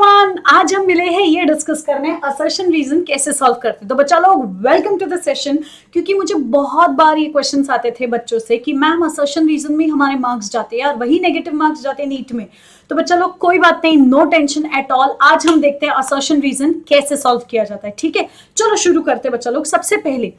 Everyone, आज हम मिले हैं ये डिस्कस करने असर्शन रीजन कैसे सॉल्व करते हैं। तो बच्चा लोग वेलकम टू द सेशन। क्योंकि मुझे बहुत बार ये क्वेश्चंस आते थे बच्चों से कि मैम असर्शन रीजन में हमारे मार्क्स जाते हैं और वही नेगेटिव मार्क्स जाते हैं नीट में। तो बच्चा लोग कोई बात नहीं, नो टेंशन एट ऑल। आज हम देखते हैं असर्शन रीजन कैसे सॉल्व किया जाता है। ठीक है, चलो शुरू करते हैं बच्चा लोग। सबसे पहले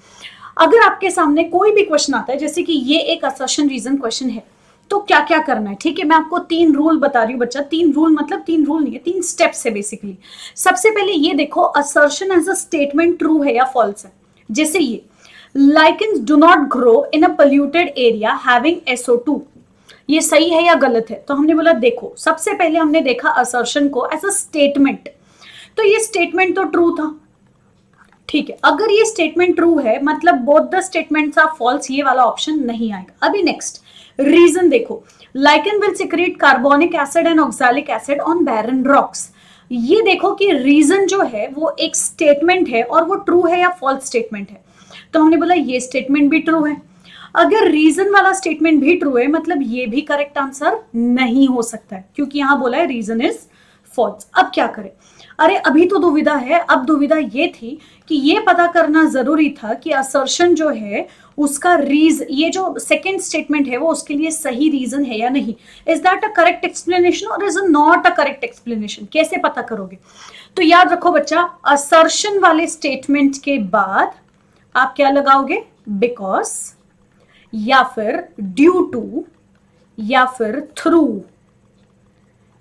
अगर आपके सामने कोई भी क्वेश्चन आता है, जैसे कि ये एक असर्शन रीजन क्वेश्चन है, तो क्या क्या करना है। ठीक है, मैं आपको 3 रूल बता रही हूँ बच्चा। 3 रूल मतलब 3 रूल नहीं है, 3 स्टेप्स है बेसिकली। सबसे पहले ये देखो, assertion as a statement true है या फॉल्स है। जैसे ये lichens do not grow in a polluted area having SO2, ये सही है या गलत है। तो हमने बोला देखो, सबसे पहले हमने देखा असर्शन को एज अ स्टेटमेंट, तो ये स्टेटमेंट तो ट्रू था। ठीक है, अगर ये स्टेटमेंट ट्रू है मतलब both the statements are false, ये वाला ऑप्शन नहीं आएगा। अभी नेक्स्ट रीजन देखो, lichen will secrete carbonic acid and oxalic acid on barren rocks. ये देखो कि रीजन जो है वो एक स्टेटमेंट है और वो ट्रू है या फॉल्स स्टेटमेंट है। तो हमने बोला ये स्टेटमेंट भी ट्रू है। अगर रीजन वाला स्टेटमेंट भी ट्रू है मतलब ये भी करेक्ट आंसर नहीं हो सकता है, क्योंकि यहां बोला है रीजन इज फॉल्स। अब क्या करें? अरे अभी तो दुविधा है। अब दुविधा ये थी कि ये पता करना जरूरी था कि असर्शन जो है उसका ये जो सेकेंड स्टेटमेंट है वो उसके लिए सही रीजन है या नहीं। Is that a correct explanation और is not a correct explanation? कैसे पता करोगे? तो याद रखो बच्चा, असर्शन वाले स्टेटमेंट के बाद आप क्या लगाओगे? बिकॉज या फिर ड्यू टू या फिर थ्रू।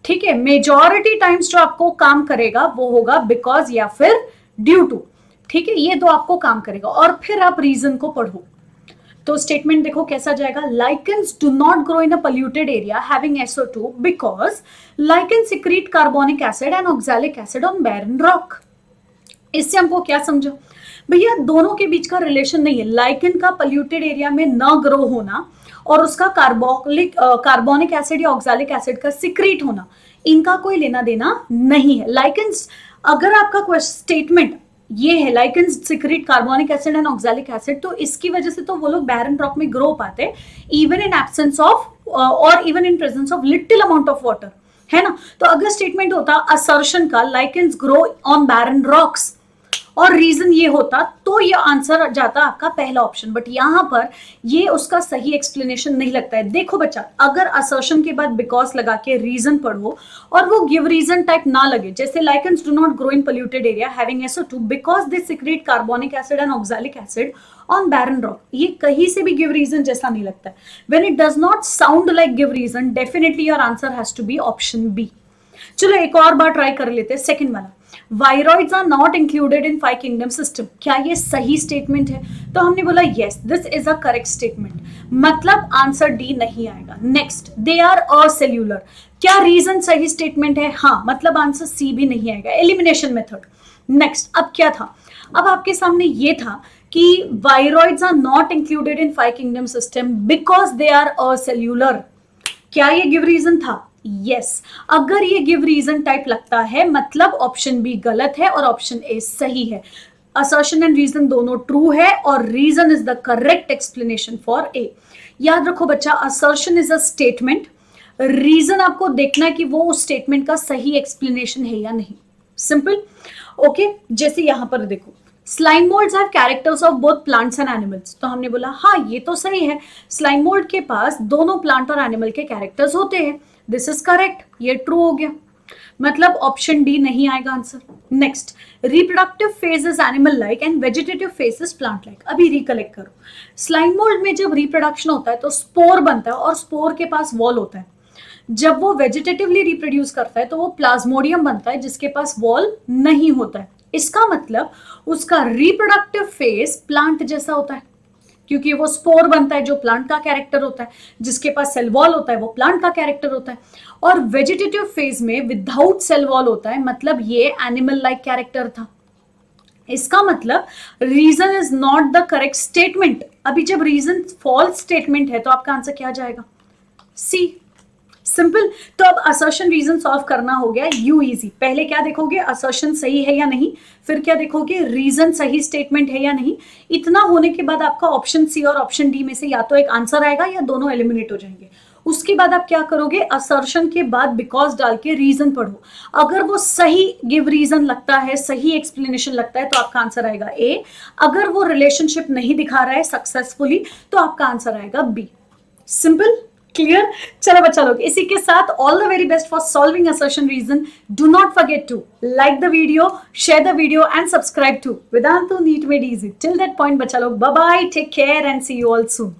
ठीक है, मेजॉरिटी टाइम्स जो आपको काम करेगा वो होगा बिकॉज या फिर ड्यू टू। ठीक है, ये दो आपको काम करेगा और फिर आप रीजन को पढ़ो। तो स्टेटमेंट देखो कैसा जाएगा, lichens do not grow in a polluted area having SO2 because lichen secrete carbonic acid and oxalic acid on barren rock. इससे हमको क्या समझो भैया, दोनों के बीच का रिलेशन नहीं है। लाइकेन का पोल्यूटेड एरिया में न ग्रो होना और उसका कार्बोनिक एसिड या ऑक्सैलिक एसिड का सिक्रीट होना, इनका कोई लेना देना नहीं है। लाइकेंस, अगर आपका स्टेटमेंट ये है lichens secrete carbonic acid and oxalic acid, तो इसकी वजह से तो वो लोग बैरन रॉक में ग्रो पाते हैं इवन इन एब्सेंस ऑफ और even in presence of little amount of water, है ना। तो अगर स्टेटमेंट होता असर्शन का lichens grow on barren rocks और रीजन ये होता तो ये आंसर जाता आपका पहला ऑप्शन। बट यहां पर ये उसका सही एक्सप्लेनेशन नहीं लगता है। देखो बच्चा, अगर असर्शन के बाद बिकॉज लगा के रीजन पढ़ो और वो गिव रीजन टाइप ना लगे, जैसे lichens do not grow in polluted area having SO2 because they secrete carbonic acid and oxalic acid on barren rock, ये कहीं से भी गिव रीजन जैसा नहीं लगता है। When it does not sound like give reason, definitely your answer has to be option B. चलो एक और बार ट्राई कर लेते हैं, सेकंड वाला, viroids are not included in 5 kingdom system. क्या ये सही स्टेटमेंट है? तो हमने बोला yes, this is a correct statement, मतलब आंसर डी नहीं आएगा। नेक्स्ट, दे आर असेल्यूलर, क्या रीजन सही स्टेटमेंट है? हाँ, मतलब आंसर सी भी नहीं आएगा, एलिमिनेशन मेथड। नेक्स्ट, अब क्या था? अब आपके सामने ये था कि viroids are not included in 5 kingdom system because they are acellular. क्या ये गिव रीजन था? यस। अगर ये गिव रीजन टाइप लगता है मतलब ऑप्शन बी गलत है और ऑप्शन ए सही है। असर्शन एंड रीजन दोनों ट्रू है और reason is the correct explanation for A. याद रखो बच्चा, assertion is a statement, reason आपको देखना है कि वो उस स्टेटमेंट का सही एक्सप्लेनेशन है या नहीं। सिंपल। ओके, जैसे यहां पर देखो, slime moulds have characters of both plants and animals. तो हमने बोला हाँ ये तो सही है, स्लाइम मोल्ड के पास दोनों प्लांट और एनिमल के कैरेक्टर्स होते हैं। दिस इज करेक्ट, ये ट्रू हो गया, मतलब ऑप्शन डी नहीं आएगा answer. Next, reproductive phase is animal like and vegetative phase is plant like. अभी रिकलेक्ट करो, स्लाइम मोल्ड में जब रिप्रोडक्शन होता है तो स्पोर बनता है और स्पोर के पास वॉल होता है। जब वो वेजिटेटिवली रिप्रोड्यूस करता है तो वो प्लाज्मोडियम बनता है जिसके पास वॉल नहीं होता है। इसका मतलब उसका रिप्रोडक्टिव फेज प्लांट जैसा होता है, क्योंकि वो स्पोर बनता है जो प्लांट का कैरेक्टर होता है, जिसके पास सेल वॉल होता है वो प्लांट का कैरेक्टर होता है। और वेजिटेटिव फेज में विदाउट सेल वॉल होता है, मतलब ये एनिमल लाइक कैरेक्टर था। इसका मतलब reason is not the correct statement. अभी जब रीजन फॉल्स स्टेटमेंट है तो आपका आंसर क्या जाएगा? सी। सिंपल। तो अब असर्शन रीजन सॉल्व करना हो गया यू इजी। पहले क्या देखोगे? असर्शन सही है या नहीं, फिर क्या देखोगे? रीजन सही स्टेटमेंट है या नहीं। इतना होने के बाद आपका ऑप्शन सी और ऑप्शन डी में से या तो एक आंसर आएगा या दोनों एलिमिनेट हो जाएंगे। उसके बाद आप क्या करोगे, असर्शन के बाद बिकॉज डाल के रीजन पढ़ो। अगर वो सही गिव रीजन लगता है, सही एक्सप्लेनेशन लगता है, तो आपका आंसर आएगा ए। अगर वो रिलेशनशिप नहीं दिखा रहा है सक्सेसफुली, तो आपका आंसर आएगा बी। Simple, clear. चलो बच्चा लोग, इसी के साथ all the very best for solving assertion reason. Do not forget to like the video, share the video and subscribe to Vedantu NEET made easy. Till that point बच्चा लोग, bye bye, take care and see you all soon.